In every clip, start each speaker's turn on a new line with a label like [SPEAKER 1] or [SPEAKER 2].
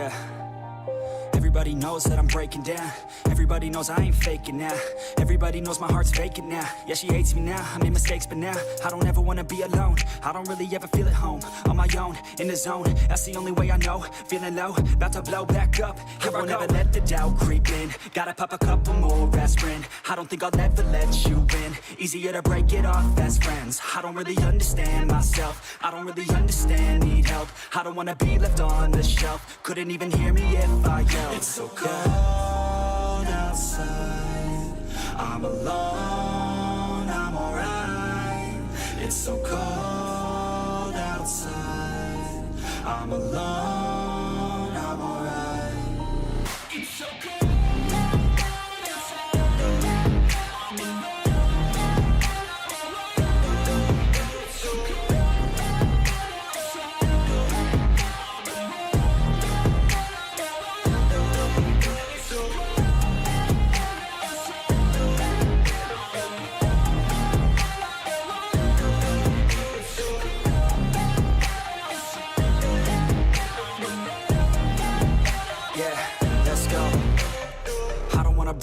[SPEAKER 1] Yeah. Everybody knows that I'm breaking down. Everybody knows I ain't faking now. Everybody knows my heart's vacant now. Yeah, she hates me now, I made mistakes but now I don't ever wanna be alone. I don't really ever feel at home. On my own, in the zone, that's the only way I know. Feeling low, about to blow back up. I won't ever let the doubt creep in. Gotta pop a couple more aspirin. I don't think I'll ever let you in. Easier to break it off best friends. I don't really understand myself. I don't really understand, need help. I don't wanna be left on the shelf. Couldn't even hear me if I yelled. It's so cold outside. I'm alone, I'm alright. It's so cold outside. I'm alone, I'm alright. It's so cold outside. I'm alone. It's so cold outside.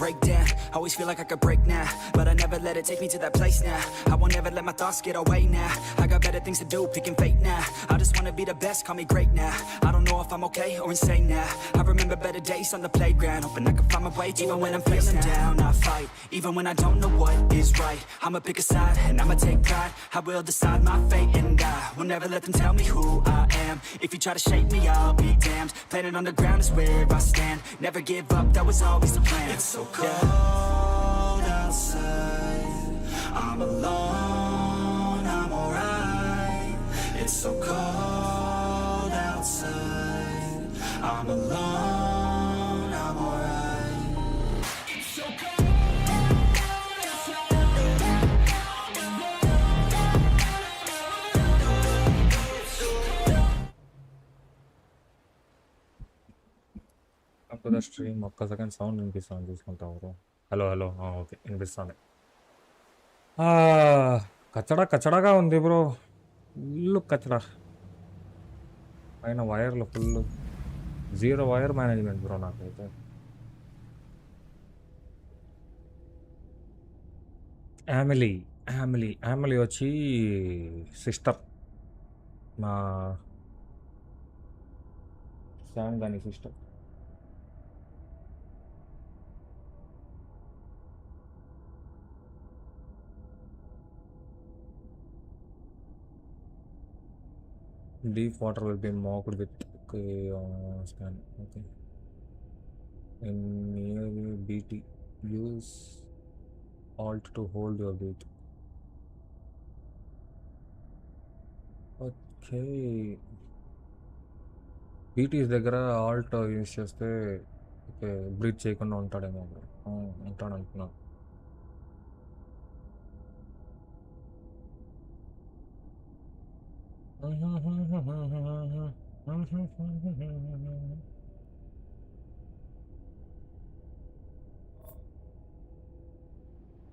[SPEAKER 1] Break down, always feel like I could break now, but I never let it take me to that place now. I won't ever let my thoughts get away now. I got better things to do, picking fate now. I just wanna be the best, call me great now. I don't know if I'm okay or insane now. I remember better days on the playground, hoping I can find my way even when I'm feeling down. I fight, even when I don't know what is right. I'ma pick a side and I'ma take pride. I will decide my fate and I will never let them tell me who I am. If you try to shape me, I'll be damned. Planet on the ground is where I stand. Never give up, that was always the plan. It's so cold outside. I'm alone, I'm alright. It's so cold outside. I'm alone, I'm alright. It's so cold outside. I'm
[SPEAKER 2] up to the stream ఒక్క second sound వినిపిస్తుంది చూసుకుంటావు bro. Hello hello okay వినిపిస్తుంది. కచ్చడా కచ్చడాగా ఉంది bro, full కచ్చడా. పైన వైర్లు full zero wire management bro నాకైతే. యామిలీ యామిలీ యామిలీ వచ్చి sister, మా శామ్ దాని sister. Deep water will be mocked with scan. Okay. In near BT, use Alt to hold your beat. Okay. BT's దగ్గర Alt use చేస్తే okay breath చేయకుండా ఉంటాడేమో bro. ఉంటాడు అనుకున్నాను.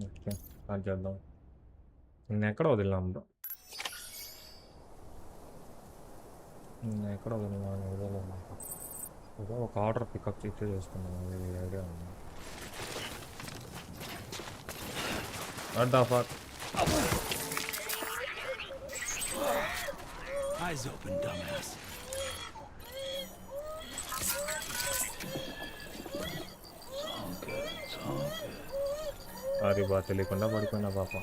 [SPEAKER 2] Okay start చేద్దాం. నేను ఎక్కడ వదిలినాం బ్రో, నేను ఎక్కడ వదిలినాను ఏదో ఒక ఆర్డర్ పికప్ ఇచ్చే చేసుకున్నాను, అది ఐడియా ఉంది. What the fuck.
[SPEAKER 1] Eyes open, dumbass.
[SPEAKER 2] అది బాగా తెలియకుండా పడిపోయినా పాప.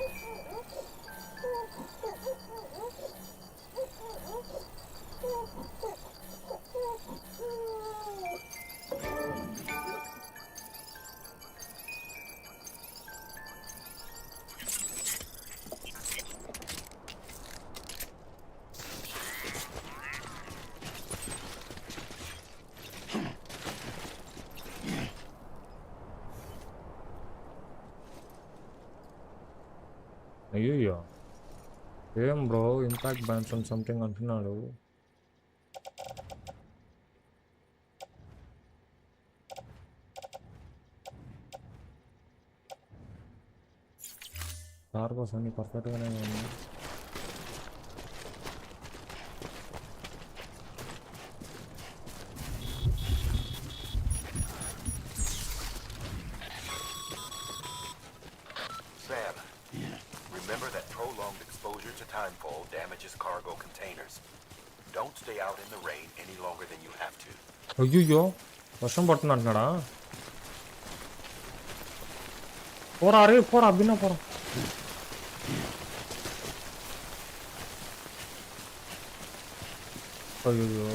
[SPEAKER 2] అయ్యో ఏం bro impact bans on something అంటున్నాడు. కార్గోస్ అన్ని పర్ఫెక్ట్గానే ఉన్నాయి.
[SPEAKER 3] to timefall damages cargo containers. Don't stay out in the rain any longer than you have to.
[SPEAKER 2] అయ్యో వర్షం పడుతుంది అంటున్నాడా పోరా అరే పోరా అబ్బినా పోరా అయ్యో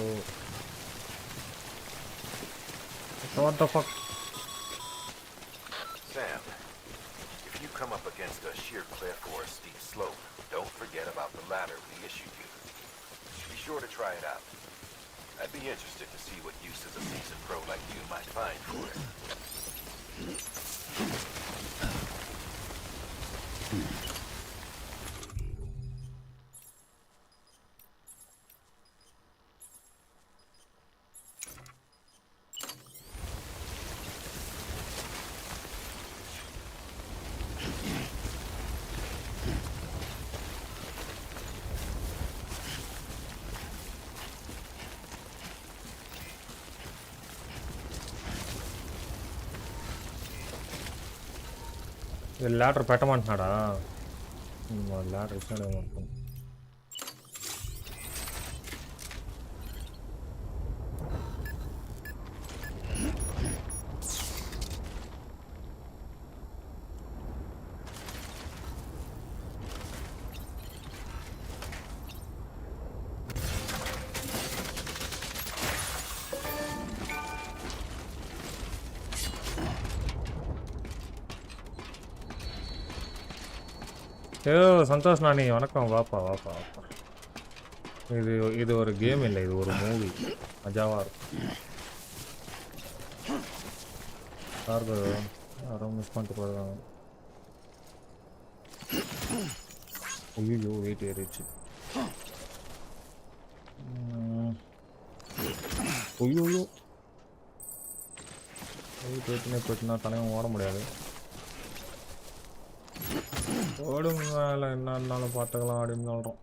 [SPEAKER 2] what the fuck
[SPEAKER 3] Sam, if you come up against a sheer cliff or a steep slope, don't forget about the ladder we issued you. Be sure to try it out. I'd be interested to see what uses a seasoned pro like you might find for it.
[SPEAKER 2] Ladder పెట్టమంటున్నాడా ladder ఇచ్చినాడేమో ஏதோ சந்தோஷ் நானி வணக்கம் வாப்பா வாப்பா வாப்பா இது ஒரு game இல்லை இது ஒரு மூவி மஜாவாக இருக்கும் யாருக்கு யாரும் மிஸ் பண்ணிட்டு போயிருக்காங்க ஐயோ வெயிட் ஏறிடுச்சு ஐயோ வெயிட் ஏற்றினே போயிட்டுனா தலைவன் ஓட முடியாது ஓடும் வேலை என்ன இருந்தாலும் பார்த்துக்கலாம் அப்படின்னு சொல்கிறோம்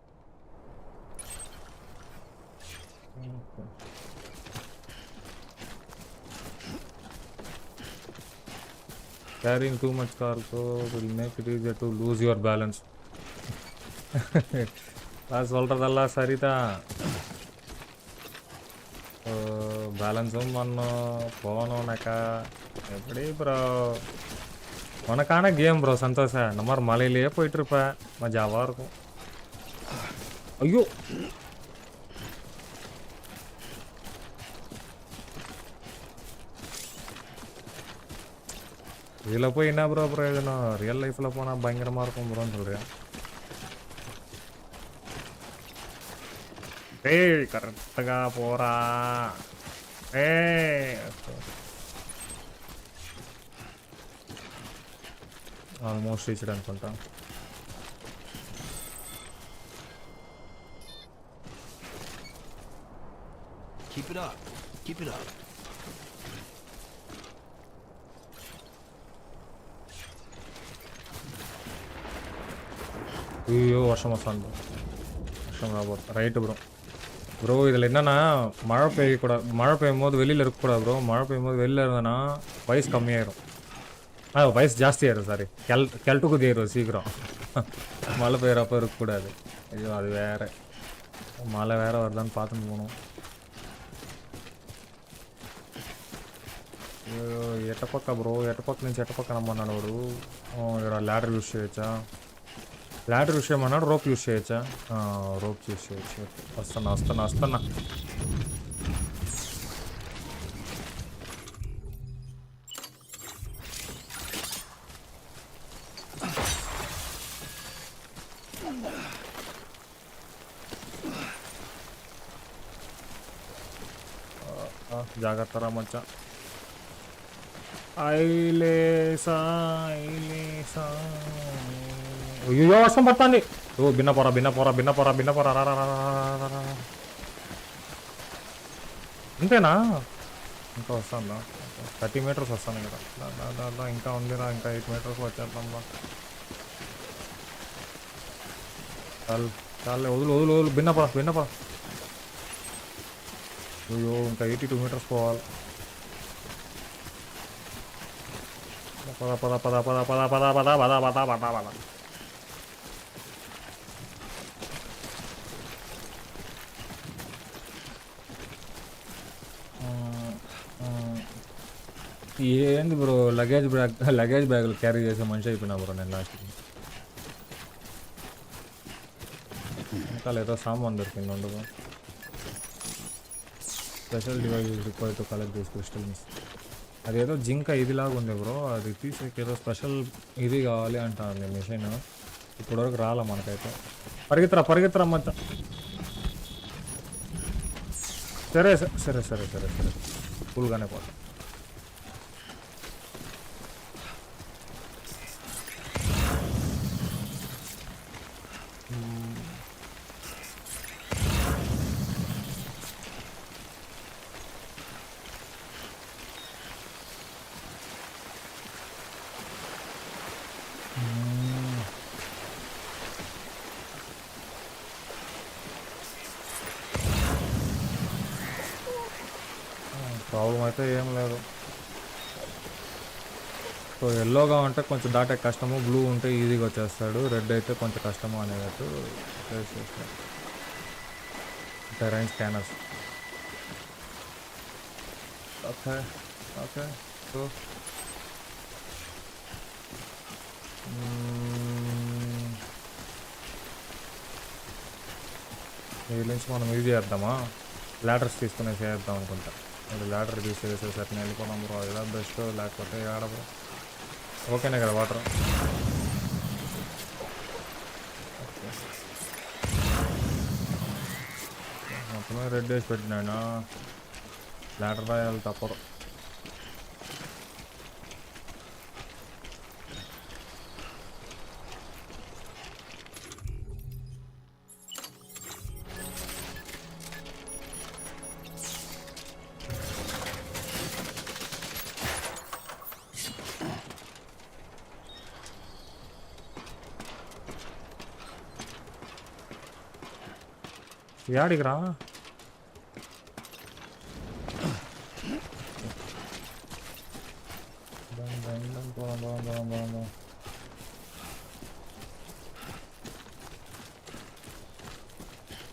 [SPEAKER 2] carrying too much cargo will make it easier to lose your balance நான் சொல்கிறதெல்லாம் சரிதான் பேலன்ஸும் பண்ணோம் போகணும்னாக்கா எப்படி ப்ரோ உனக்கான கேம் ப்ரோ சந்தோஷா இந்த மாதிரி மலையிலேயே போயிட்டுருப்பேன் மஜாவாக இருக்கும் ஐயோ இதில் போய் என்ன ப்ரோ பிரயோஜனம் ரியல் லைஃப்பில் போனால் பயங்கரமாக இருக்கும் ப்ரோன்னு சொல்கிறேன் ஏய் கரெக்டாக போகிறா ஆல்மோஸ்ட் ரீச்டு பண்ணிட்டான்
[SPEAKER 4] Keep it up. Keep it up.
[SPEAKER 2] ஐயோ வருஷம் வந்தாங்க வருஷம் ராபோட் ரைட்டு ப்ரோ இதில் என்னென்னா மழை பெய்யக்கூடாது மழை பெய்யும் போது வெளியில் இருக்கக்கூடாது ப்ரோ மழை பெய்யும் போது வெளியில் இருந்தேன்னா வயசு கம்மியாயிடும் வயசு ஜாஸ்தியாயிரும் சாரி கெல்ட்டுக்கு தேரும் சீக்கிரம் மழை பெய்யறப்போ இருக்கக்கூடாது ஐயோ அது வேறு మళ్ళీ వేరే వరదాన్ని పాతను పోను. ఎటపక్క బ్రో, ఎటపక్క నుంచి ఎటపక్క రమ్మన్నాడు వాడు. ఇక్కడ ల్యాడర్ యూస్ చేయొచ్చా? ల్యాడర్ యూస్ చేయమన్నాడు. రోప్ యూస్ చేయొచ్చా? రోప్ యూస్ చేయొచ్చు. వస్తున్నా వస్తున్నా వస్తున్నా. జాగ్రత్త రా మచ్చా. అయ్యో వర్షం పడుతుంది. ఓ బిన్నపోరా బిన్నపోరా బిన్నపోరా బిన్నపోరా. అంతేనా? ఇంకా వస్తుందా? 30 మీటర్స్ వస్తాను కదా. ఇంకా ఉందిరా, ఇంకా 8 మీటర్స్ వచ్చేద్దాం. చాలు చాలే, వదులు వదులు వదులు. బిన్నపోరా బిన్నపోరా. అయ్యో ఇంకా 82 మీటర్స్ పోవాలి. పద పద పద పద పద పద పద పద పద పద పద పద. ఏంది బ్రో లగేజ్ బ్యాగులు క్యారీ చేసే మనిషి అయిపోయినా బ్రో నేను లాస్ట్కి. ఇంకా ఏదో సామాన్ దొరికింది ఉండదు. Special device require to collect this crystals. అదేదో జింక ఇదిలాగా ఉంది బ్రో, అది తీసేకి ఏదో స్పెషల్ ఇది కావాలి అంటాను మిషన్. ఇప్పటివరకు రాలా మనకైతే. పరిగెత్తరా మధ్య. సరే సరే సరే సరే సరే ఫుల్గానే పోతా. ప్రాబ్లం అయితే ఏం లేదు. సో ఎల్లోగా ఉంటే కొంచెం దాటే కష్టము, బ్లూ ఉంటే ఈజీగా వచ్చేస్తాడు, రెడ్ అయితే కొంచెం కష్టము అనేటట్టు ప్లేస్ చేస్తాడు. Terrain scanners. Okay okay. So వీళ్ళ నుంచి మనం ఇది చేద్దామా, ల్యాడర్స్ తీసుకునేసి చేద్దాం అనుకుంటా. అది ల్యాడర్ తీసేసేసరికి వెళ్ళిపోదాం బ్రో, ఇలా బెస్ట్. లేకపోతే ఆడ బ్రో ఓకేనే కదా వాటర్. మొత్తమే రెడ్ వేసి పెట్టినాడు. ల్యాడర్ రాయాలి తప్పదు. యాడికి రా.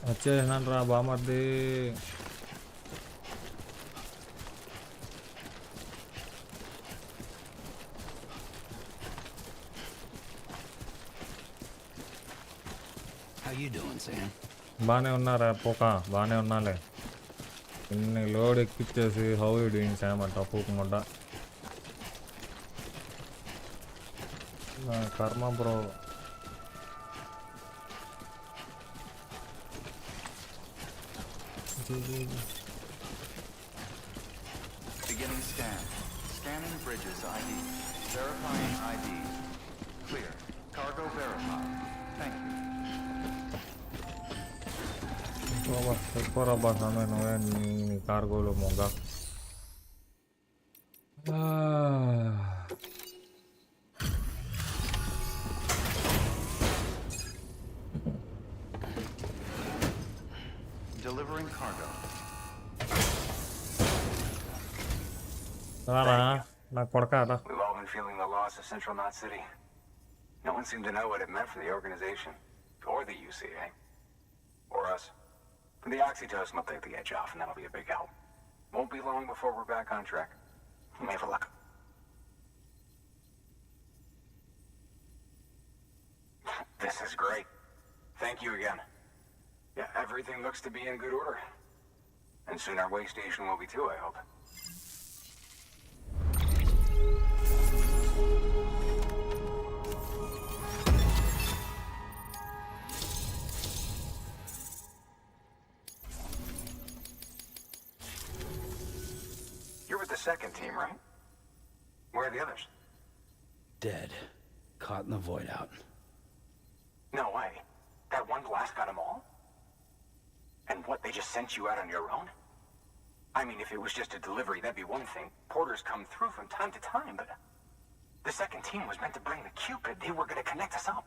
[SPEAKER 2] వచ్చేసినాను రా బామర్ది.
[SPEAKER 4] How you doing, Sam?
[SPEAKER 2] బాగానే ఉన్నారా పోక? బాగానే ఉన్నాలే. ఇన్ని లోడ్ ఎక్కిచ్చేసి హౌ యూ డూయింగ్ శామ్ అంట పూకముడ్డ. నా కర్మ bro.
[SPEAKER 5] Beginning scan. Scanning bridges ID. Verifying ID. Clear. Cargo verified. Thank you.
[SPEAKER 2] చెప్పరా బాస్ అన్న నువ్వే నీ కార్గోలో మొగ్గ.
[SPEAKER 5] Delivering cargo.
[SPEAKER 2] రారా నా కొడకారా.
[SPEAKER 6] We've all been feeling the loss of Central Knot City. No one seemed to know what it meant for the organization, or the UCA, or us. The oxytocin will take the edge off, and that'll be a big help. Won't be long before we're back on track. Let me have a look. This is great. Thank you again. Yeah, everything looks to be in good order. And soon our way station will be too, I hope. You're with the second team, right? Where are the others?
[SPEAKER 4] Dead. Caught in the void out.
[SPEAKER 6] No way. That one blast got them all? And what, they just sent you out on your own? I mean, if it was just a delivery, that'd be one thing. Porters come through from time to time, but the second team was meant to bring the Cupid. They were going to connect us up.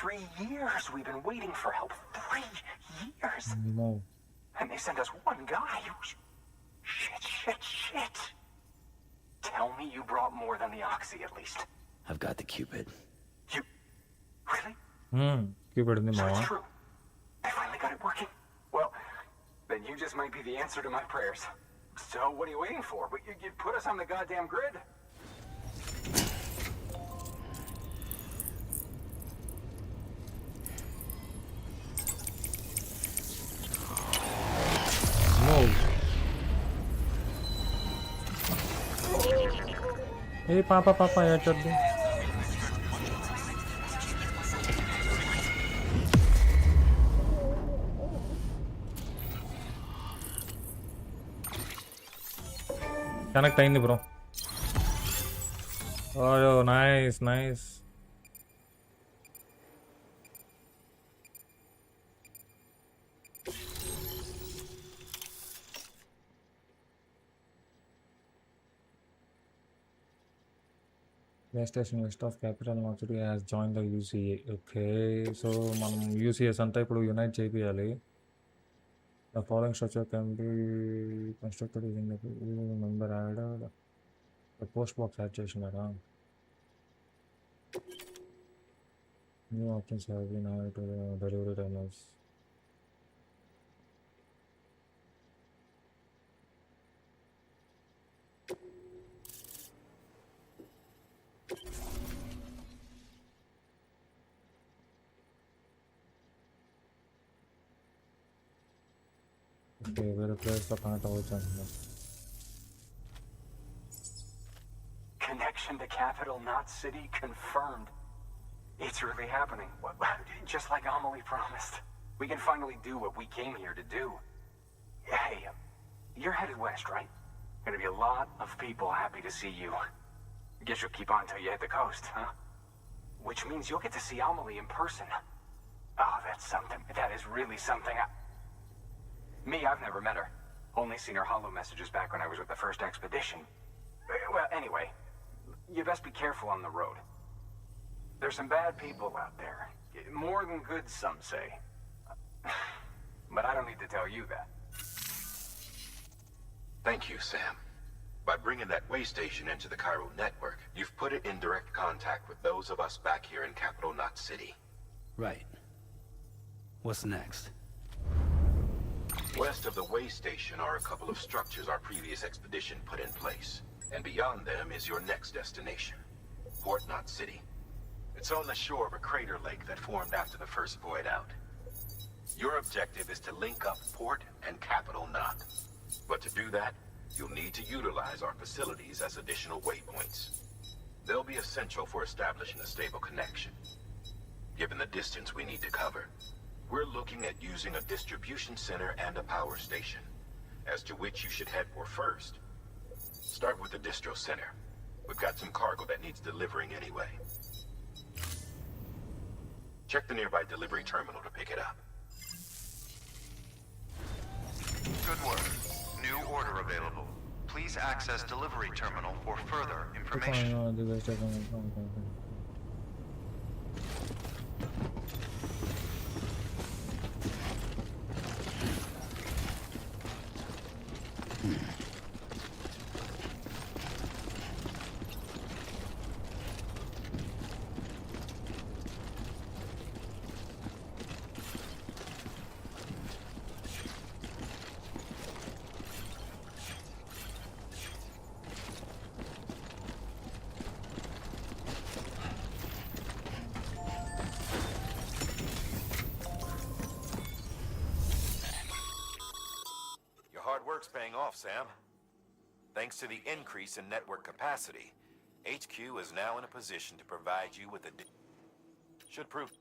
[SPEAKER 6] 3 years we've been waiting for help. 3 years.
[SPEAKER 2] No.
[SPEAKER 6] And they sent us one guy. Shit. Tell me you brought more than the oxy, at least.
[SPEAKER 4] I've got the Cupid.
[SPEAKER 6] You... Really?
[SPEAKER 2] Cupid ఉంది
[SPEAKER 6] So
[SPEAKER 2] మావా.
[SPEAKER 6] it's true. I finally got it working. Well, then you just might be the answer to my prayers. So what are you waiting for? But you put us on the goddamn grid.
[SPEAKER 2] Move. Hey, Papa, ఏటొద్దు. Connect అయింది bro. Oh nice. PlayStation West of Capital Market has joined the UCA. Okay, so మనం UCS అంతా ఇప్పుడు unite చేయాలి. The following structure can be constructed using the member added. The post box add చేసినారా? New options have been added to the delivery timers. Okay, వేరే ప్లేస్లో connect అవ్వచ్చు అంటున్నారు.
[SPEAKER 6] Connection to capital, not city, confirmed. It's really happening. Just like Amelie promised. We can finally do what we came here to do. Hey, you're headed west, right? Gonna be a lot of people happy to see you. Guess you'll keep on till you hit the coast, huh? Which means you'll get to see Amelie in person. Oh, that's something. That is really something. Me, I've never met her. Only seen her holo messages back when I was with the first expedition. Well, anyway, you best be careful on the road. There's some bad people out there. More than good, some say. But I don't need to tell you that.
[SPEAKER 3] Thank you, Sam. By bringing that way station into the Cairo network, you've put it in direct contact with those of us back here in Capital Knot City.
[SPEAKER 4] Right. What's next?
[SPEAKER 3] West of the way station are a couple of structures our previous expedition put in place. And beyond them is your next destination, Port Knot City. It's on the shore of a crater lake that formed after the first void out. Your objective is to link up Port and Capital Knot. But to do that, you'll need to utilize our facilities as additional waypoints. They'll be essential for establishing a stable connection. Given the distance we need to cover, we're looking at using a distribution center and a power station, as to which you should head for first. Start with the distro center. We've got some cargo that needs delivering anyway. Check the nearby delivery terminal to pick it up.
[SPEAKER 5] Good work. New order available. Please access delivery terminal for further information.
[SPEAKER 3] Work's paying off, Sam. Thanks to the increase in network capacity, HQ is now in a position to provide you with a should prove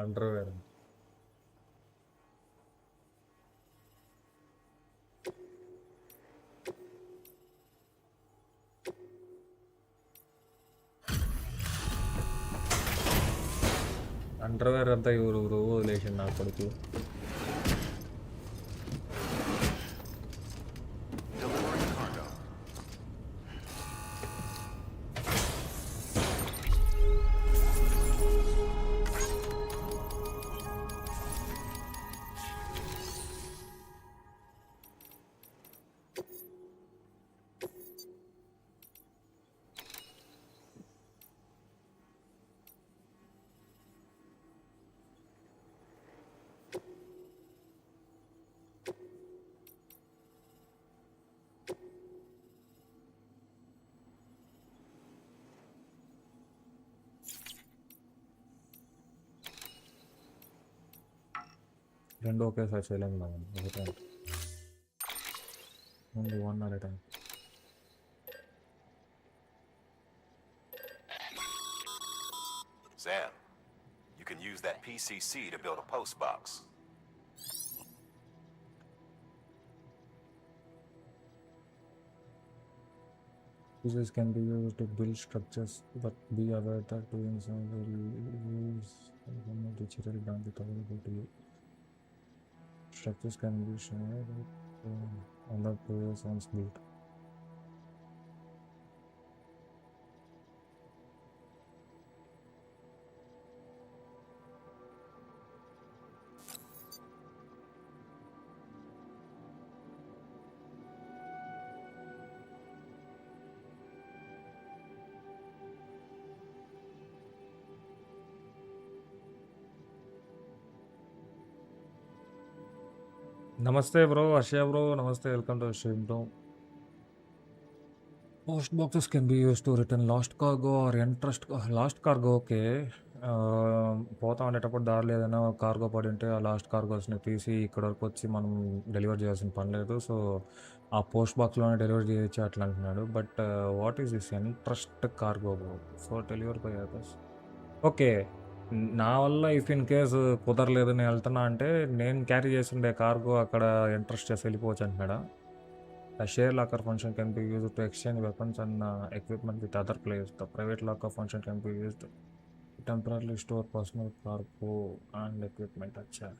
[SPEAKER 2] underwear underwear అంతా ఎవరు వదిలేసి నా కొడుకు రెండు ఒకేసారి చేయలేము మనం ఒకటే ముందు 1 at a time.
[SPEAKER 3] Sam, you can use that PCC to build a post box.
[SPEAKER 2] Pieces can be used to build structures, but be aware that doing so will use material bandwidth available to you. Structures can be shared with other players once built. Namaste bro, Ashya bro, namaste, welcome to the stream bro. Post boxes can be used to return lost cargo or entrust lost cargo, okay. పోతా ఉండేటప్పుడు దారిలో ఏదైనా cargo పడి ఉంటే ఆ last కార్గోస్ని తీసి ఇక్కడ వరకు వచ్చి మనం డెలివర్ చేయాల్సిన పని లేదు. సో ఆ పోస్ట్ బాక్స్లోనే డెలివర్ చేయొచ్చు అట్లా అంటున్నాడు. But what is this entrust cargo bro for deliver by others? Okay, నా వల్ల ఇఫ్ ఇన్ కేసు కుదరలేదు నేను వెళ్తున్నా అంటే నేను క్యారీ చేస్తుండే కార్గో అక్కడ ఇంట్రెస్ట్ చేసి వెళ్ళిపోవచ్చు అంటున్నాడా? A share locker function can be used to exchange weapons and equipment with other players. The private locker function can be used to temporarily store personal cargo and equipment. Acha.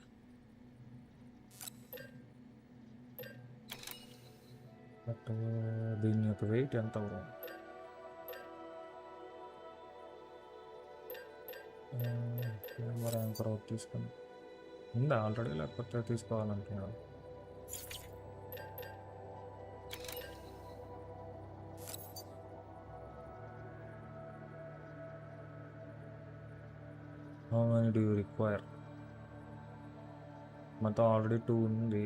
[SPEAKER 2] But దీని యొక్క wait ఎంత bro? మరి anchor out తీసుకొని ఉందా already, లేకపోతే తీసుకోవాలంటున్నాడు? How many do you require? మొత్తం already 2 ఉంది.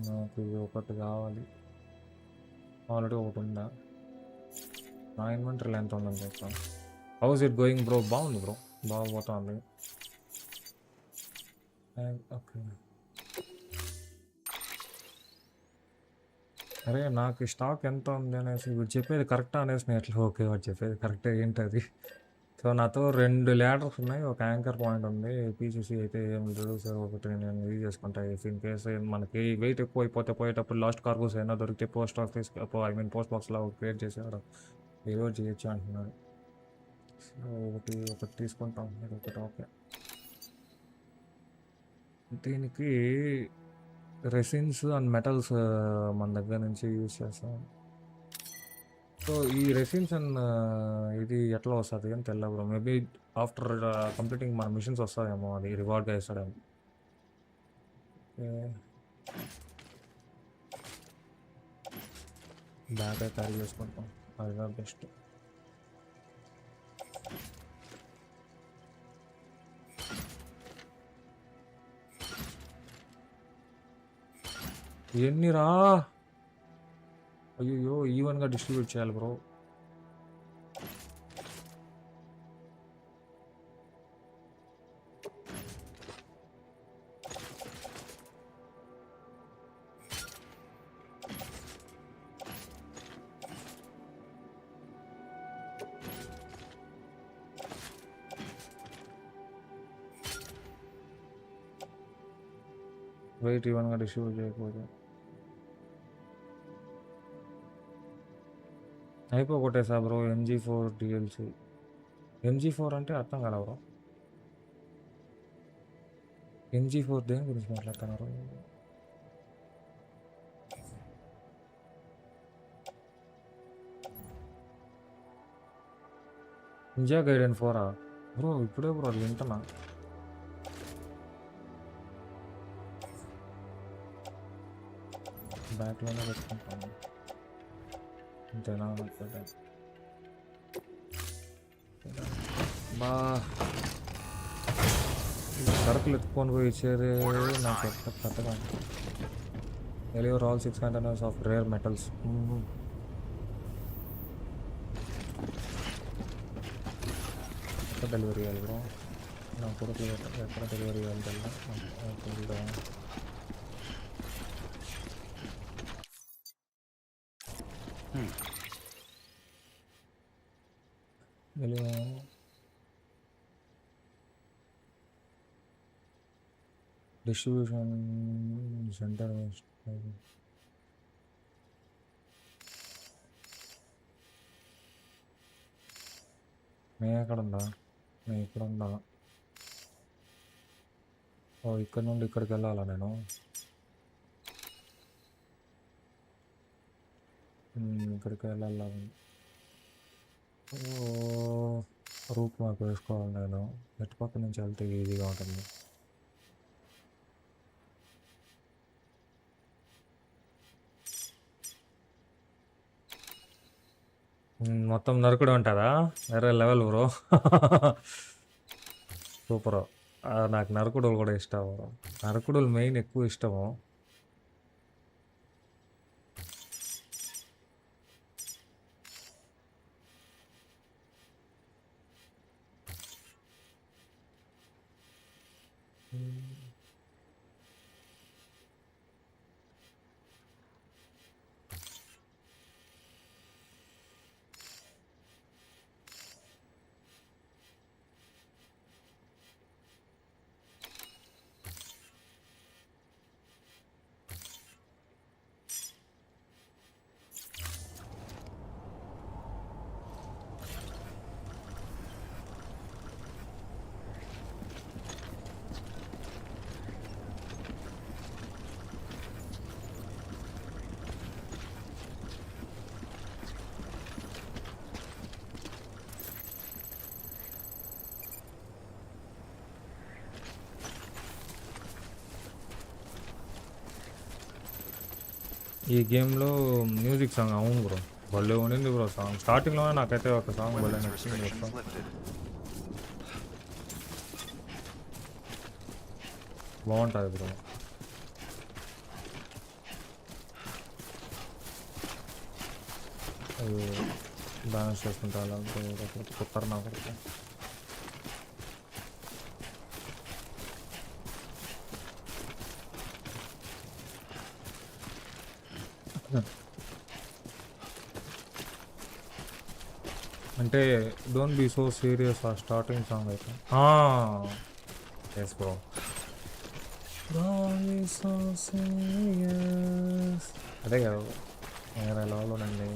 [SPEAKER 2] నాకు ఇది ఒకటి కావాలి. ఆల్రెడీ ఒకటి ఉందా? నా ఇన్వెంటరీలో ఎంత ఉందని చెప్తాను. House it going bro? బాగుంది బ్రో, బాగా పోతుంది. ఓకే, అరే నాకు స్టాక్ ఎంత ఉంది అనేసి వీడు చెప్పేది కరెక్టా అనేసి నేను ఎట్లా ఓకే వాడు చెప్పేది కరెక్టే ఏంటది. సో నాతో 2 ల్యాడర్స్ ఉన్నాయి, ఒక యాంకర్ పాయింట్ ఉంది, పీసీసీ అయితే ఏం లేదు. సో ఒకటి నేను యూజ్ చేసుకుంటా ఇఫ్ ఇన్ కేస్ మనకి వెయిట్ ఎక్కువ అయిపోతే పోయేటప్పుడు లాస్ట్ కార్గోస్ అయినా దొరికితే పోస్ట్ ఆఫీస్ పోస్ట్ బాక్స్లో క్రియేట్ చేసేవాడు ఏదో చేయొచ్చు అంటున్నాడు. సో ఒకటి తీసుకుంటాం, ఒకటి ఓకే. దీనికి రెసిన్స్ అండ్ మెటల్స్ మన దగ్గర నుంచి యూజ్ చేస్తాం. సో ఈ రెసిన్స్ అండ్ ఇది ఎట్లా వస్తుంది అని తెలియదు బ్రో. మేబీ ఆఫ్టర్ కంప్లీటింగ్ మన మిషన్స్ వస్తుందేమో, అది రివార్డ్గా ఇస్తాడేమో. బ్యాగ్ క్యారీ చేసుకుంటాం, అదిగా బెస్ట్. ఎన్నిరా? అయ్యో, ఈవెన్గా డిస్ట్రిబ్యూట్ చేయాలి బ్రో. వెయిట్ ఈవెన్గా డిస్ట్రిబ్యూట్ చేయకపోతే అయిపోగొట్టేసా బ్రో. MG4 DLC. MG4 అంటే అర్థం కదా బ్రో? MG4 దేని గురించి మాట్లాడుతున్నారు? Ninja గైడెన్ 4 bro? ఇప్పుడే బ్రో అది వింటున్నా. బ్యాక్లోనే పెట్టుకుంటాను అంతేనా? బా సరుకులు ఎత్తుకొని పోయి ఇచ్చేది నాకు కరెక్ట్గా. Deliver all 6 containers of rare metals. Delivery ఇవ్వాలి బ్రో నా కొడుకు ఎక్కడ డెలివరీ ఇవ్వాలి తెల్లా డిస్ట్రిబ్యూషన్ సెంటర్ నేను ఎక్కడ ఉందా నేను ఇక్కడ ఉందా ఓ ఇక్కడ నుండి ఇక్కడికి వెళ్ళాలా నేను ఇక్కడికి వెళ్ళాలా రూట్ మ్యాప్ వేసుకోవాలి నేను ఎటు పక్క నుంచి వెళ్తే ఈజీగా ఉంటుంది మొత్తం నరుకుడు ఉంటుందా వేరే లెవెల్ బ్రో సూపర్ నాకు నరుకుడులు కూడా ఇష్టం బ్రో నరుకుడులు మెయిన్ ఎక్కువ ఇష్టము ఈ గేమ్లో మ్యూజిక్ సాంగ్ అవును బ్రో భలే ఉండింది బ్రో సాంగ్ స్టార్టింగ్లోనే నాకైతే ఒక సాంగ్ భలే నచ్చింది బాగుంటుంది బ్రో అది బ్యాలెన్స్ చేసుకుంటా అలా కుక్కర్ నాకు అంటే డోంట్ బీ సో సీరియస్ ఆ స్టార్టింగ్ సాంగ్ అయితే ఎస్ బ్రో అదే కదా వేరే లెవెల్లోనండి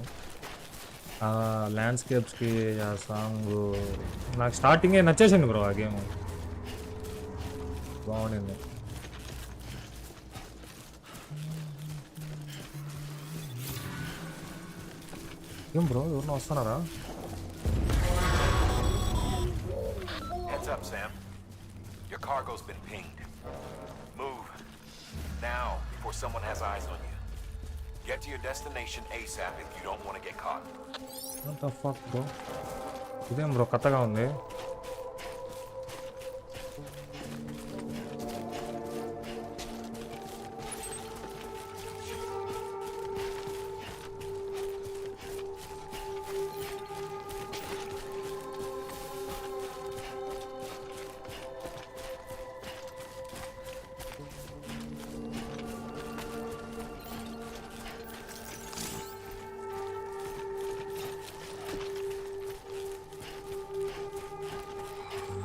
[SPEAKER 2] ఆ ల్యాండ్స్కేప్స్కి ఆ సాంగ్ నాకు స్టార్టింగే నచ్చేసింది బ్రో ఆ గేమ్ బాగుండింది ఏం బ్రో ఎవరినో వస్తున్నారా
[SPEAKER 3] Heads up, Sam. Your cargo's been pinged. Move. Now, before someone has eyes on you. Get to your destination ASAP if you don't want to get caught.
[SPEAKER 2] What the fuck, bro? ఇదేం bro కొత్తగా ఉంది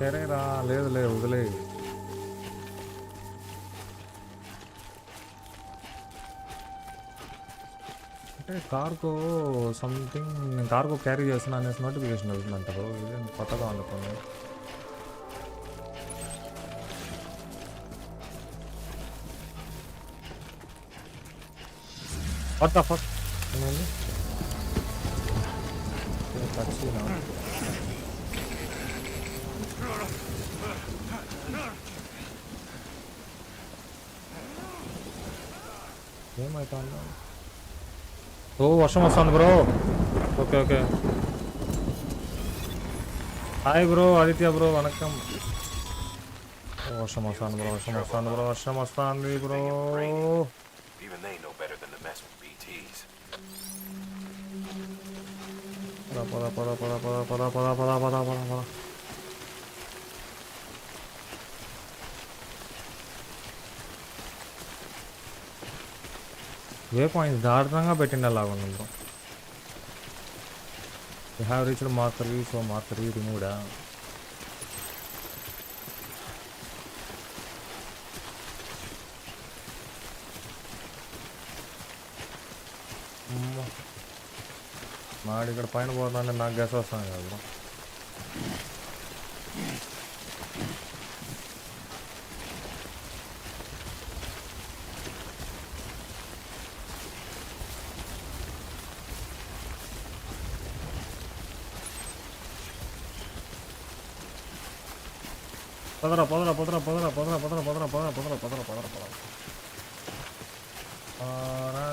[SPEAKER 2] సరేరా లేదులే వదిలే అంటే cargo something నేను cargo carry చేస్తున్నా అనేసి నోటిఫికేషన్ అవుతుందంటారు ఇదేం కొత్తగా అనుకోండి What the fuck? ఏమైతుంది ఓ వర్షం వస్తుంది bro okay okay hi bro Aditya bro వనకం వర్షం వస్తుంది బ్రో వర్షం వస్తుంది బ్రో వర్షం వస్తుంది bro
[SPEAKER 3] Even they know better than to mess with BTs.
[SPEAKER 2] పద పద పద పద పద పద పద పద పద పద వే పాయింట్స్ దారుణంగా పెట్టిండలాగా ఉంది bro. You have reached marker so marker రిమూవ్డా. మాడు ఇక్కడ పైన పోతుందంటే నాకు గ్యాస్ వస్తాను కదా బ్రో. పొదరా పొదరా పొదరా పొదరా పొదరా పొదరా పొదరా పొదరా పొదరా పొదరా పొదరా పొదరా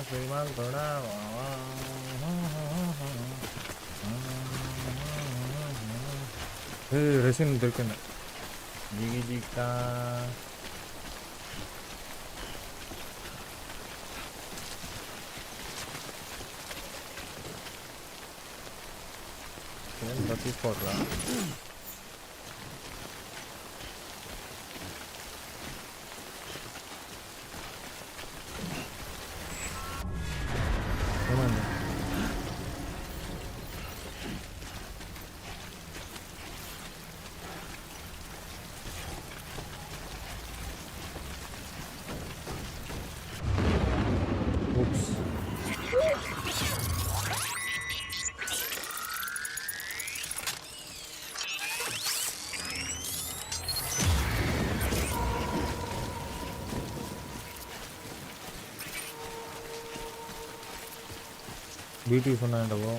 [SPEAKER 2] శ్రీమంతుడా. రెసిన్ దొరికింది. జిగిజికా తీసుకోవట్లా. ఏమండి oops. బీటీస్ ఉన్నాయంట బ్రో.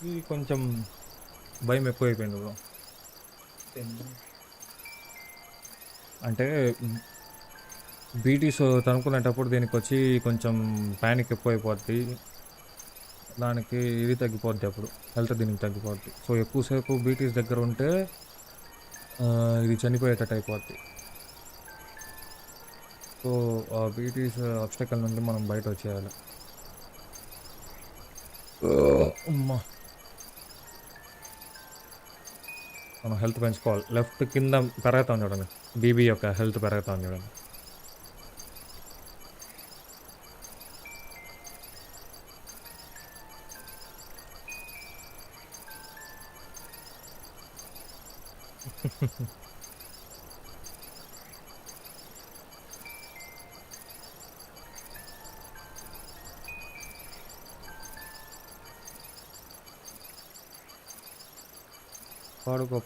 [SPEAKER 2] ఇది కొంచెం భయం ఎక్కువైపోయింది బ్రో. అంటే బీటీస్ తనుకునేటప్పుడు దీనికి వచ్చి కొంచెం ప్యానిక్ ఎక్కువైపోద్ది, దానికి ఇది తగ్గిపోద్ది, అప్పుడు హెల్త్ దీనికి తగ్గిపోద్ది. సో ఎక్కువసేపు బీటీస్ దగ్గర ఉంటే ఇది చనిపోయేటట్టు అయిపోద్ది. సో ఆ బీటీస్ అబ్స్టకల్ నుండి మనం బయట వచ్చేయాలి. అమ్మా, మనం హెల్త్ పెంచుకోవాలి. లెఫ్ట్ కింద పెరుగుతాం చూడండి, బీబీ యొక్క హెల్త్ పెరుగుతాం చూడండి.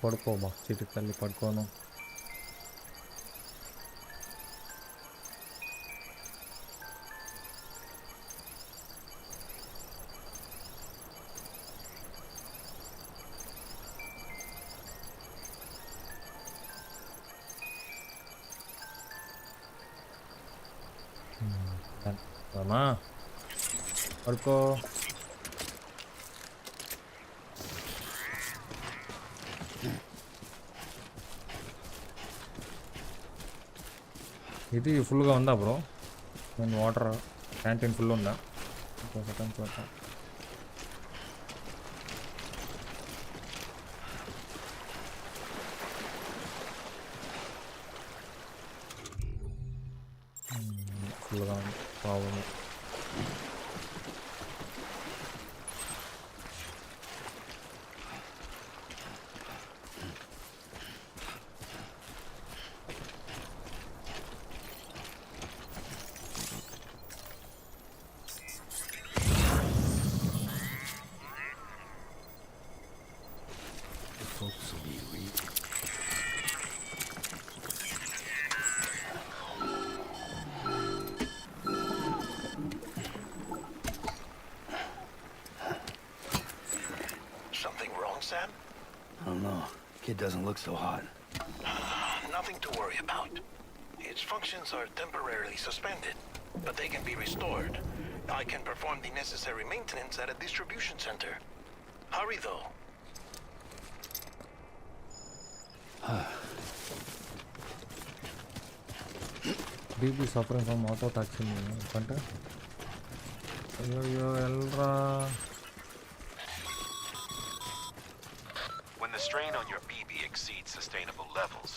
[SPEAKER 2] పడుకోమా చిటి తల్లి, పడుకోను. అమ్మా పడుకో. ఇది ఫుల్గా ఉందా బ్రో? నేను వాటర్ క్యాంటీన్ ఫుల్ ఉందా? సెకండ్ చూద్దాం. ఫుల్గా ఉంది, బాగుంది.
[SPEAKER 5] Something wrong, Sam?
[SPEAKER 4] I don't know. Kid doesn't look so hot.
[SPEAKER 5] Nothing to worry about. Its functions are temporarily suspended, but they can be restored. I can perform the necessary maintenance at a distribution center. Hurry, though.
[SPEAKER 2] BB suffering from auto taxing అంటే అయ్యో ఎల్రా.
[SPEAKER 3] When the strain on your BB exceeds sustainable levels,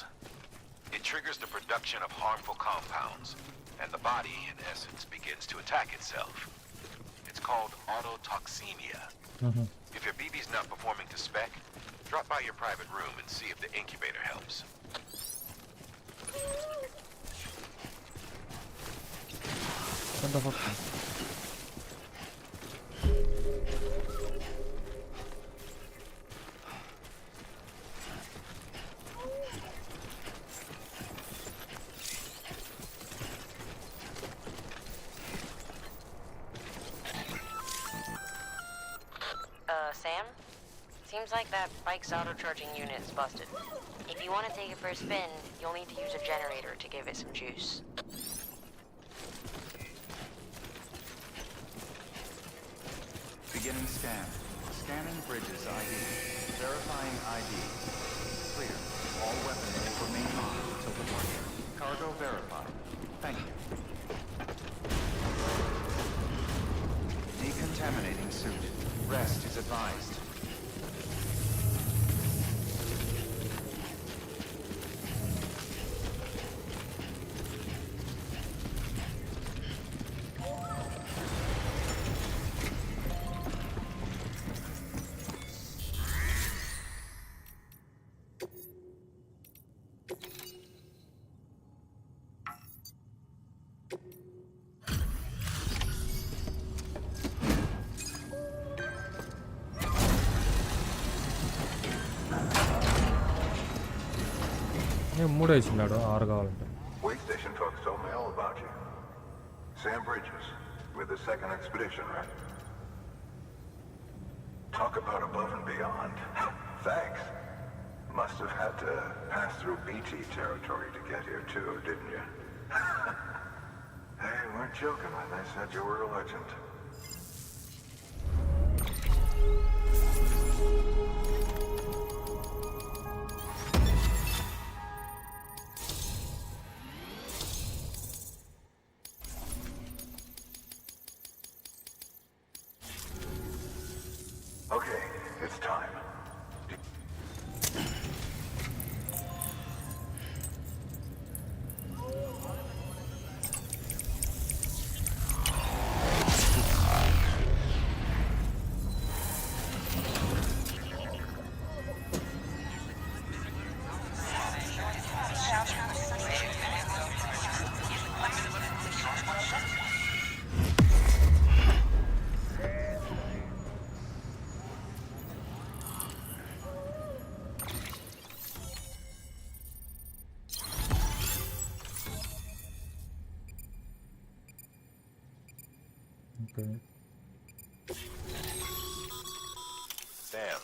[SPEAKER 3] it triggers the production of harmful compounds, and the body, in essence, begins to attack itself. It's called autotoxemia. If your BB's not performing to spec, drop by your private room and see if the incubator helps.
[SPEAKER 2] What the fuck?
[SPEAKER 7] Sam? Seems like that bike's auto-charging unit is busted. If you want to take it for a spin, you'll need to use a generator to give it some juice.
[SPEAKER 6] Beginning scan. Scanning bridges ID. Verifying ID. Clear. All weapons will remain on until departure. Cargo verified. Thank you. Decontaminating suit. Rest is advised.
[SPEAKER 2] నేను 3 వేసినాడు, 6 కావాలంటే.
[SPEAKER 8] Way station folks told me all about you. Sam Bridges, with the second expedition, right? Talk about above and beyond. Thanks. Must have had to pass through BT territory to get here too, didn't you? Hey, weren't joking when they said you were a legend. Okay, it's time.
[SPEAKER 2] Okay.
[SPEAKER 3] Sam,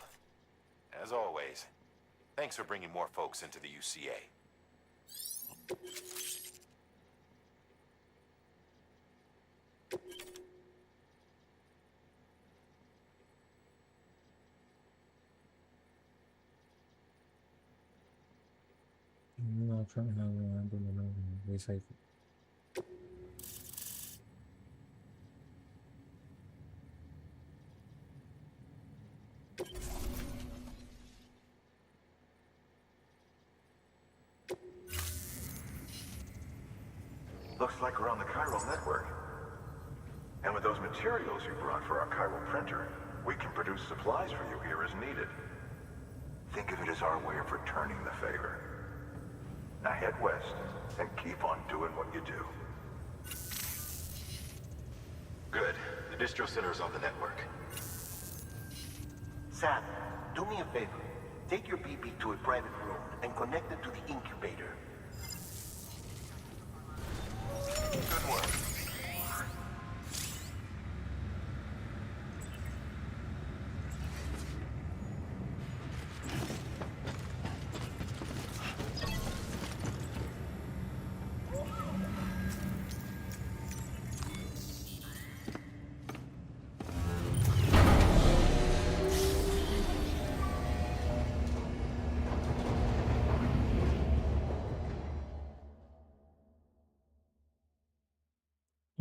[SPEAKER 3] as always, thanks for bringing more folks into the UCA.
[SPEAKER 2] Recycle.
[SPEAKER 8] Looks like we're on the chiral network. And with those materials you brought for our chiral printer, we can produce supplies for you here as needed. Think of it as our way of returning the favor. Now head west and keep on doing what you do.
[SPEAKER 3] Good. The distro center is on the network.
[SPEAKER 5] Sam, do me a favor. Take your BB to a private room and connect it to the incubator.
[SPEAKER 3] Good work.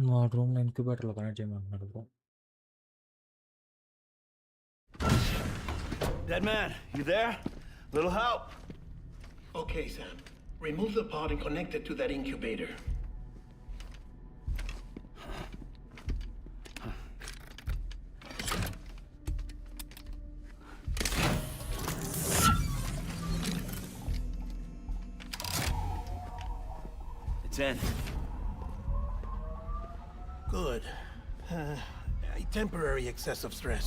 [SPEAKER 2] మా రూమ్లో ఇంక్యుబేటర్లో connect చేయమంటున్నాడు bro.
[SPEAKER 9] Dead man, you there? Little help?
[SPEAKER 5] Okay, Sam. Remove the pod and connect it to that incubator.
[SPEAKER 9] It's in.
[SPEAKER 5] Good. A temporary excessive stress.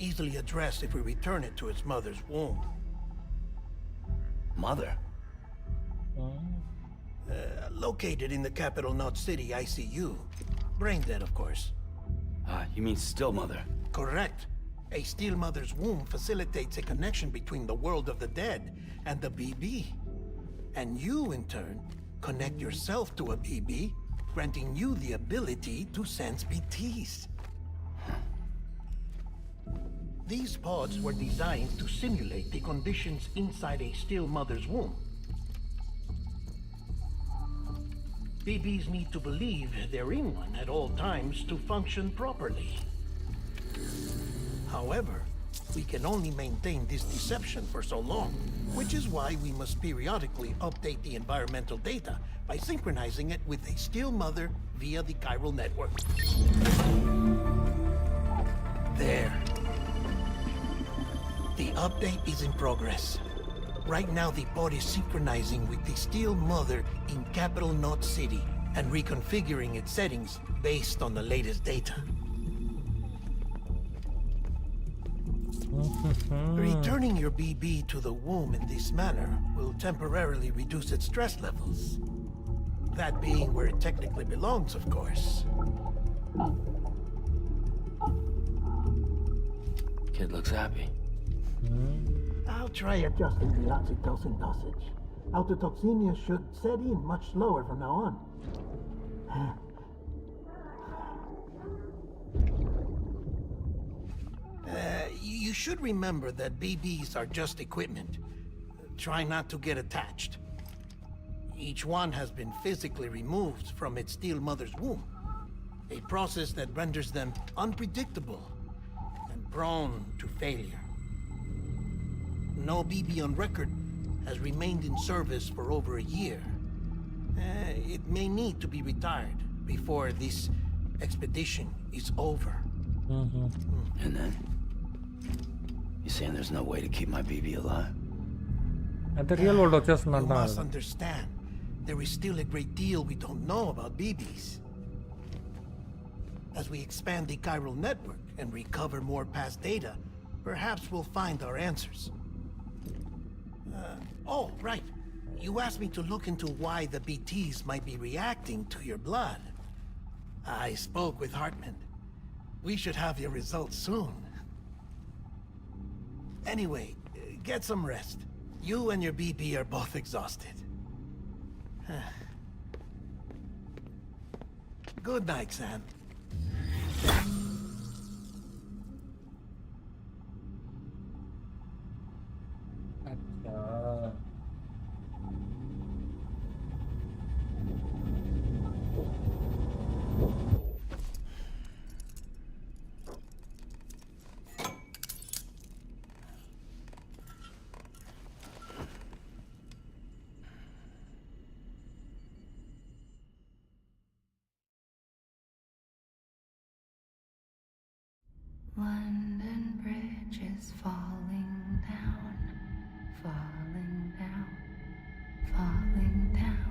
[SPEAKER 5] Easily addressed if we return it to its mother's womb.
[SPEAKER 9] Mother?
[SPEAKER 5] Located in the capital Knot City ICU. Brain dead, of course.
[SPEAKER 9] You mean still mother?
[SPEAKER 5] Correct. A still mother's womb facilitates a connection between the world of the dead and the BB. And you, in turn, connect yourself to a BB, granting you the ability to sense BTs. These pods were designed to simulate the conditions inside a still mother's womb. BBs need to believe they're in one at all times to function properly. However, we can only maintain this deception for so long, which is why we must periodically update the environmental data by synchronizing it with a still mother via the chiral network. There. The update is in progress. Right now, the pod is synchronizing with the still mother in capital Knot City and reconfiguring its settings based on the latest data. Returning your BB to the womb in this manner will temporarily reduce its stress levels. That being where it technically belongs, of course.
[SPEAKER 9] Kid looks happy.
[SPEAKER 10] I'll try adjusting the oxytocin dosage. Autotoxemia should set in much slower from now on. You should remember that BBs are just equipment. Try not to get attached. Each one has been physically removed from its steel mother's womb. A process that renders them unpredictable and prone to failure. No BB on record has remained in service for over a year. It may need to be retired before this expedition is over.
[SPEAKER 9] And then? You saying there's no way to keep my BB alive?
[SPEAKER 2] At the real world
[SPEAKER 10] You
[SPEAKER 2] వచ్చేస్తుందంట
[SPEAKER 10] must understand, there is still a great deal we don't know about BBs. As we expand the chiral network and recover more past data, perhaps we'll find our answers. Oh, right. You asked me to look into why the BTs might be reacting to your blood. I spoke with Hartman. We should have your results soon. Anyway, get some rest. You and your BB are both exhausted. Good night, Sam.
[SPEAKER 11] London Bridge is falling down, falling down, falling down.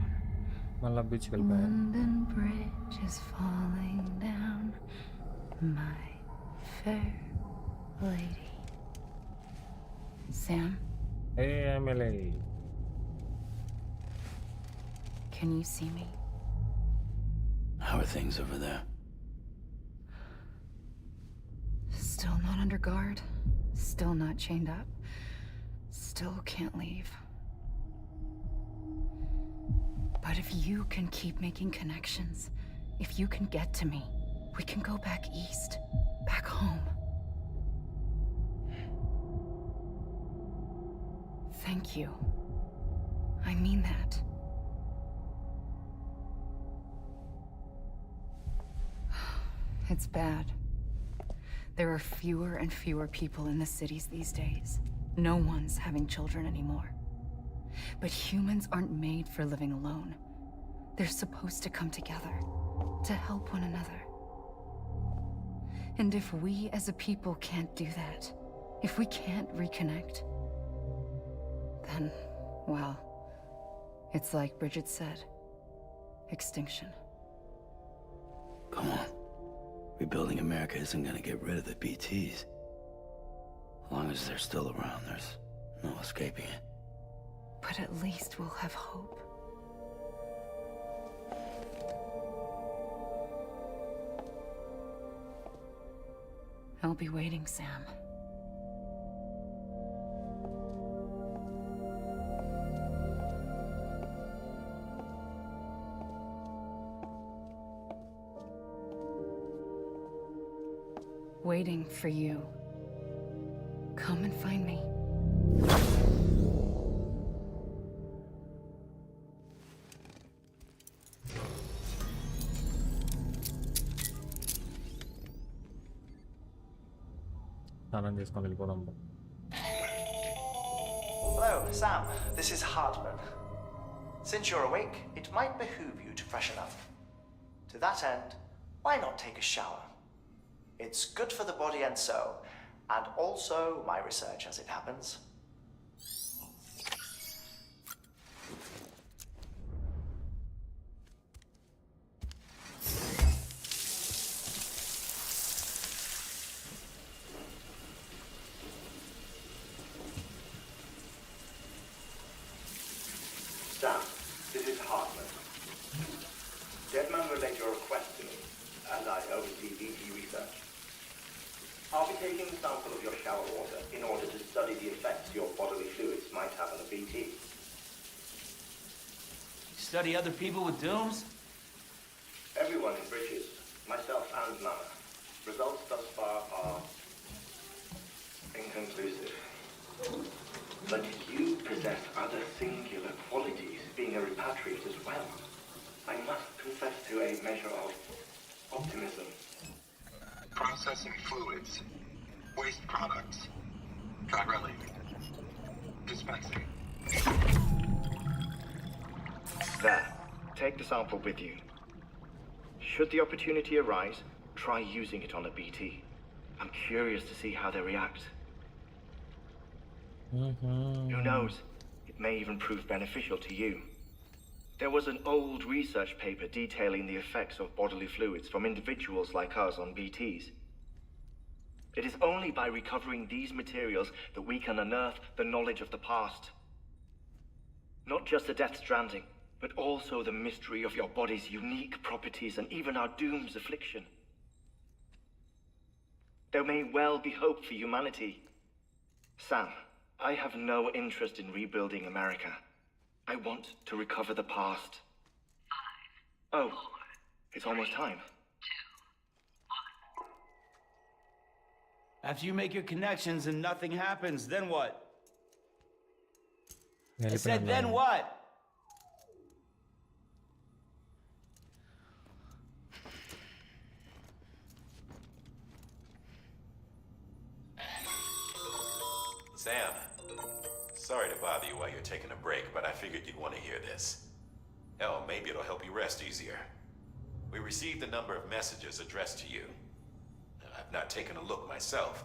[SPEAKER 2] మళ్ళా బీచ్కి వెళ్ళిపోయా
[SPEAKER 11] London Bridge is falling down, my fair lady. Sam,
[SPEAKER 2] A MLA
[SPEAKER 11] can you see me?
[SPEAKER 9] How are things over there?
[SPEAKER 11] Still not under guard, still not chained up, still can't leave. But if you can keep making connections, if you can get to me, we can go back east, back home. Thank you. I mean that. It's bad. There are fewer and fewer people in the cities these days. No one's having children anymore. But humans aren't made for living alone. They're supposed to come together, to help one another. And if we as a people can't do that, if we can't reconnect, then, well, it's like Bridget said, extinction.
[SPEAKER 9] Come on. Rebuilding America isn't gonna get rid of the BTs. As long as they're still around, there's no escaping it.
[SPEAKER 11] But at least we'll have hope. I'll be waiting, Sam. Waiting for you. Come and find me.
[SPEAKER 2] స్నానం చేసుకొని వెళ్ళిపోదాం
[SPEAKER 12] Hello, Sam. This is Hartman. Since you're awake, it might behoove you to freshen up. To that end, why not take a shower? It's good for the body and soul, and also my research as it happens.
[SPEAKER 13] Sam, this is Hartman. Deadman relayed your request to me, as I oversee VP research. I'll be taking a sample of your shower water in order to study the effects your bodily fluids might have on a BT.
[SPEAKER 4] Study other people with dooms?
[SPEAKER 13] Everyone in Bridges, myself and Nana. Results thus far are inconclusive. But you possess other singular qualities, being a repatriate as well. I must confess to a measure of optimism.
[SPEAKER 6] Processing fluids. Waste products. Chirelli. Dispensing.
[SPEAKER 13] There. Take the sample with you. Should the opportunity arise, try using it on a BT. I'm curious to see how they react. Who knows? It may even prove beneficial to you. There was an old research paper detailing the effects of bodily fluids from individuals like us on BTs. It is only by recovering these materials that we can unearth the knowledge of the past. Not just the Death Stranding, but also the mystery of your body's unique properties and even our doom's affliction. There may well be hope for humanity. Sam, I have no interest in rebuilding America. I want to recover the past. 5, oh, 4, it's almost time.
[SPEAKER 4] 2, 1. After you make your connections and nothing happens, then what? I said, then what?
[SPEAKER 3] Sam, sorry to bother you while you're taking a break, but I figured you'd want to hear this. Hell, maybe it'll help you rest easier. We received a number of messages addressed to you. I've not taken a look myself,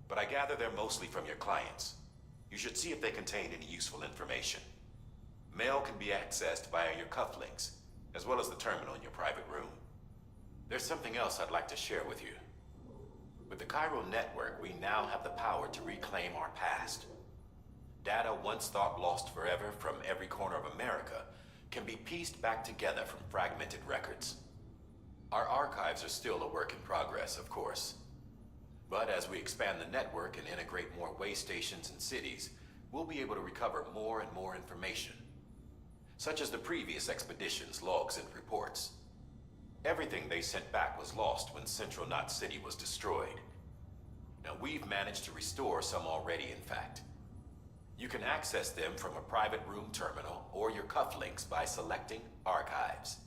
[SPEAKER 3] but I gather they're mostly from your clients. You should see if they contain any useful information. Mail can be accessed via your cufflinks, as well as the terminal in your private room. There's something else I'd like to share with you. With the Cairo network, we now have the power to reclaim our past. Data once thought lost forever from every corner of America can be pieced back together from fragmented records. Our archives are still a work in progress, of course. But as we expand the network and integrate more way stations and cities, we'll be able to recover more and more information, such as the previous expedition's logs and reports. Everything they sent back was lost when Central Knot City was destroyed. Now, we've managed to restore some already, in fact. You can access them from a private room terminal or your cufflinks by selecting Archives.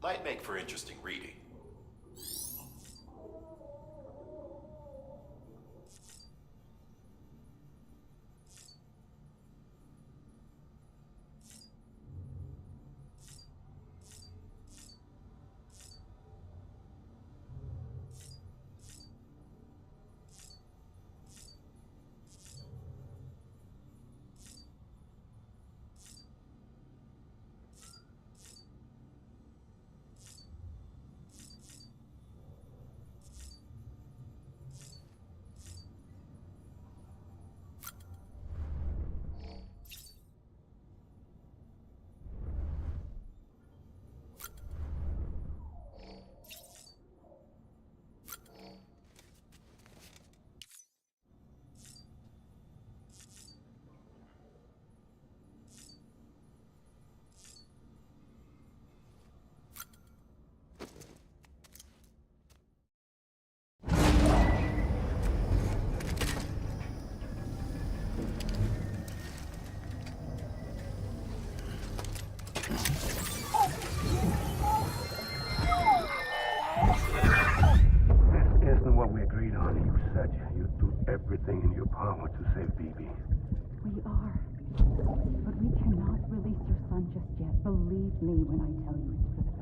[SPEAKER 3] Might make for interesting reading.
[SPEAKER 8] Everything in your power to save BB.
[SPEAKER 11] We are. But we cannot release your son just yet. Believe me when I tell you it's for the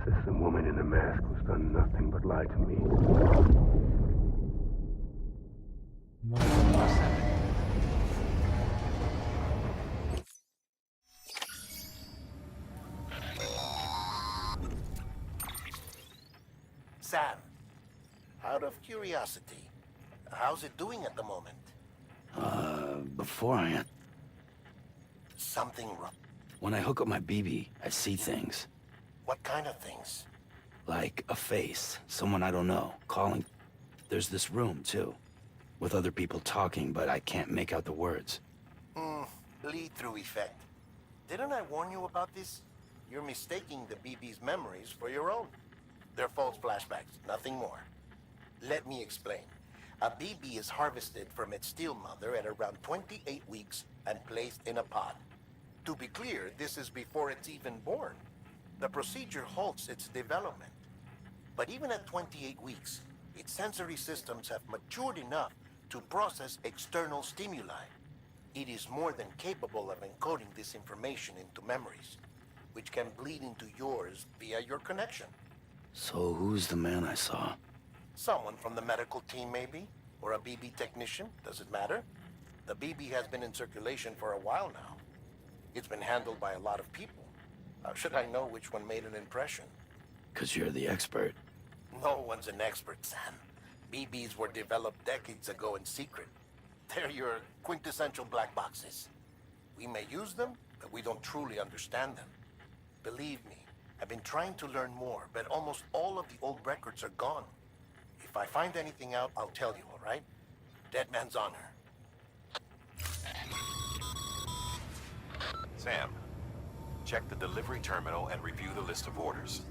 [SPEAKER 11] best.
[SPEAKER 8] Sister woman in the mask who's done nothing but lie to me.
[SPEAKER 12] Sam, out of curiosity, how's it doing at the moment?
[SPEAKER 9] Beforehand,
[SPEAKER 12] Something wrong?
[SPEAKER 9] when I hook up my BB, I see things.
[SPEAKER 12] What kind of things?
[SPEAKER 9] Like a face, someone I don't know, calling. There's this room, too, with other people talking, but I can't make out the words.
[SPEAKER 5] Lead-through effect. Didn't I warn you about this? You're mistaking the BB's memories for your own. They're false flashbacks, nothing more. Let me explain. A BB is harvested from its steel mother at around 28 weeks and placed in a pod. To be clear, this is before it's even born. The procedure halts its development. But even at 28 weeks, its sensory systems have matured enough to process external stimuli. It is more than capable of encoding this information into memories, which can bleed into yours via your connection.
[SPEAKER 9] So who's the man I saw?
[SPEAKER 5] Someone from the medical team, maybe? Or a BB technician? Does it matter? The BB has been in circulation for a while now. It's been handled by a lot of people. How should I know which one made an impression?
[SPEAKER 9] 'Cause you're the expert.
[SPEAKER 5] No one's an expert, Sam. BBs were developed decades ago in secret. They're your quintessential black boxes. We may use them, but we don't truly understand them. Believe me, I've been trying to learn more, but almost all of the old records are gone. If I find anything out, I'll tell you, all right? Dead man's honor.
[SPEAKER 3] Sam, check the delivery terminal and review the list of orders.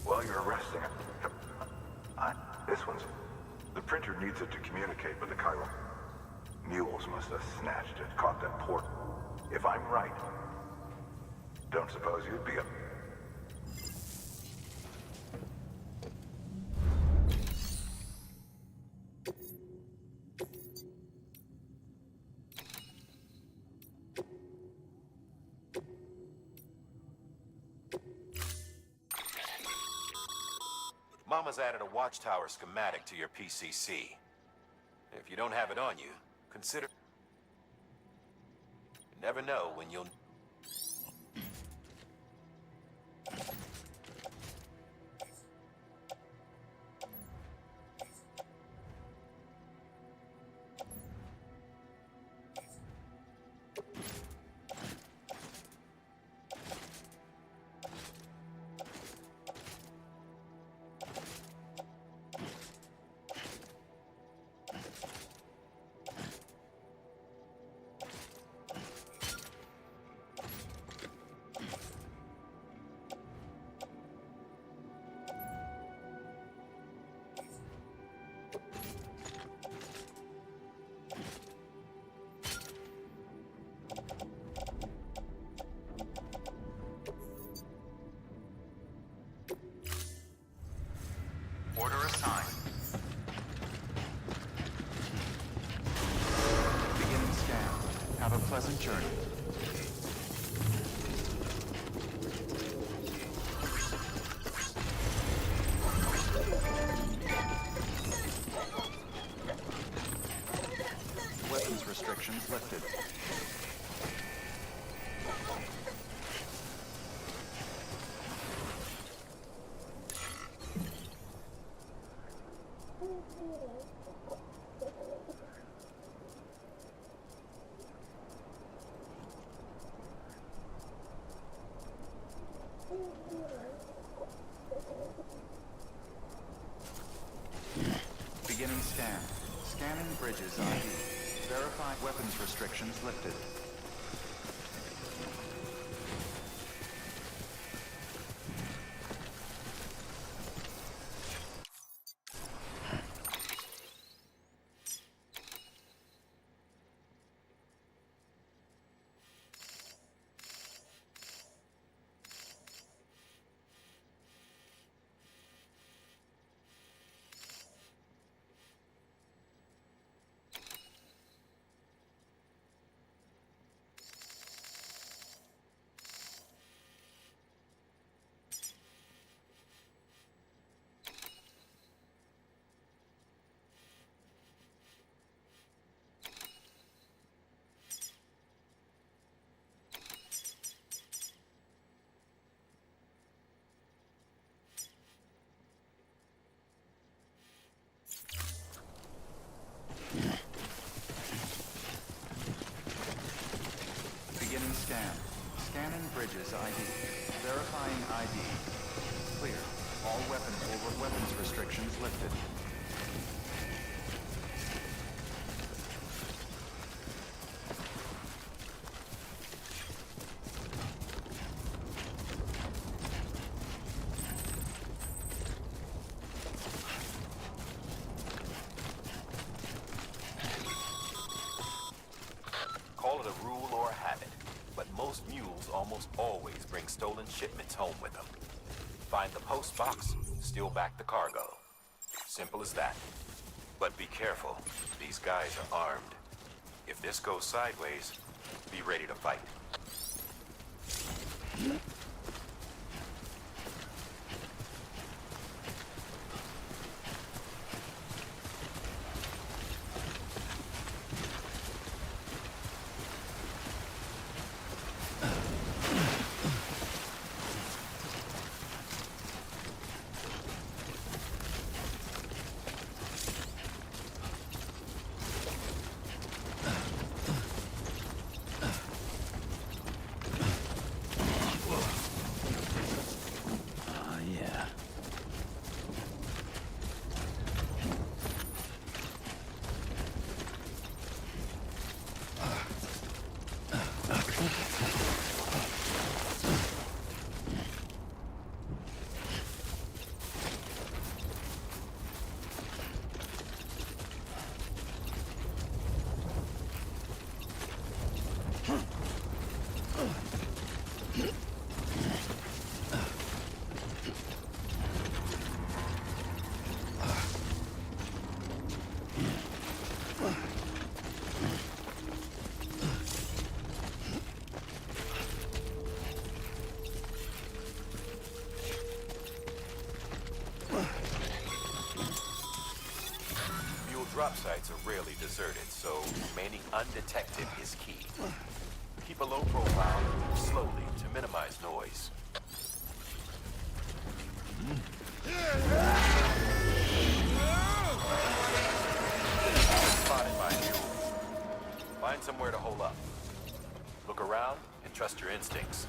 [SPEAKER 8] While you're resting, this one's... The printer needs it to communicate with the chiral. Mules must have snatched it, caught that port. If I'm right, don't suppose you'd be a...
[SPEAKER 3] Mama's added a watchtower schematic to your PCC. If you don't have it on you, consider... You never know when you'll...
[SPEAKER 6] Order assigned. Beginning scan. Have a pleasant journey. Weapons restrictions lifted. Beginning scan. Scanning bridges ID. Verify weapons restrictions lifted.
[SPEAKER 14] bridges ID. Verifying ID. Clear. All weapons restrictions lifted.
[SPEAKER 3] Call it a rule or a habit, but most mules almost always bring stolen shipments home with them. Find the post box, steal back the cargo. Simple as that. But be careful, these guys are armed. If this goes sideways, be ready to fight.
[SPEAKER 9] Yeah.
[SPEAKER 3] Mule drop sites are rarely deserted, so remaining undetected is key. Keep a low profile, slowly, to minimize noise. Spotted by mule. Find somewhere to hole up. Look around and trust your instincts.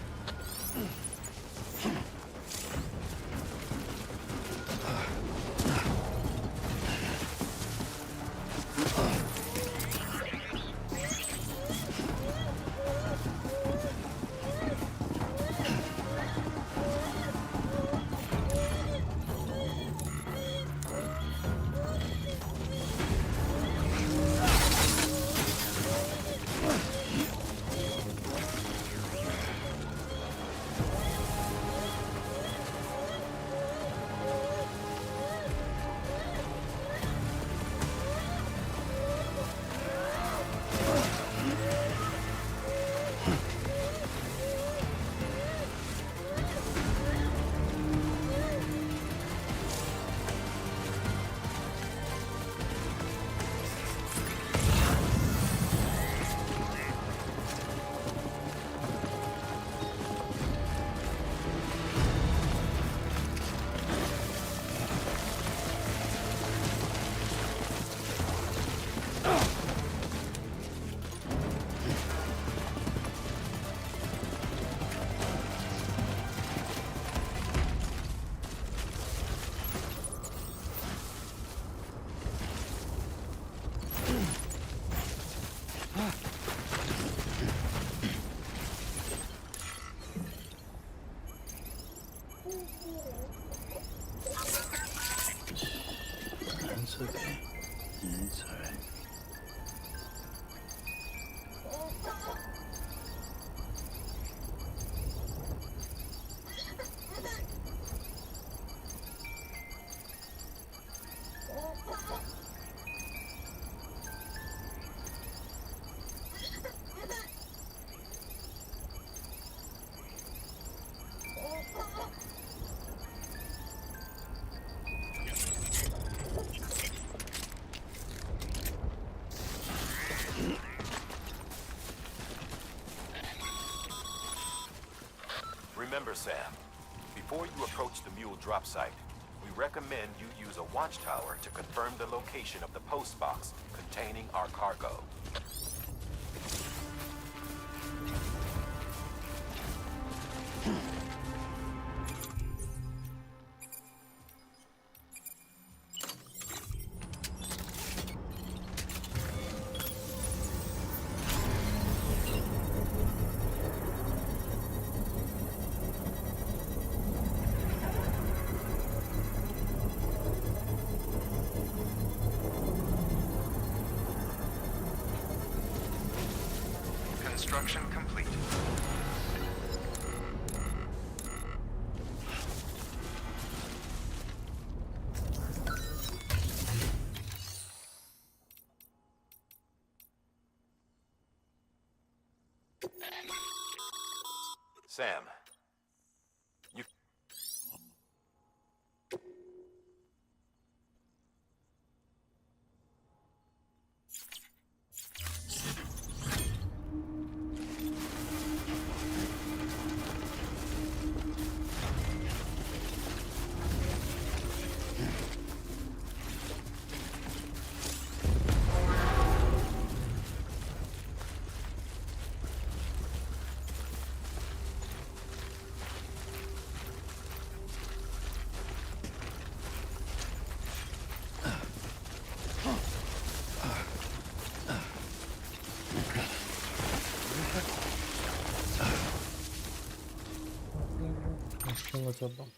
[SPEAKER 9] It's okay. It's alright.
[SPEAKER 3] Remember, Sam, before you approach the mule drop site, we recommend you use a watchtower to confirm the location of the post box containing our cargo.
[SPEAKER 14] Construction complete.
[SPEAKER 3] Sam. You...
[SPEAKER 2] కష్టంగా చూద్దాం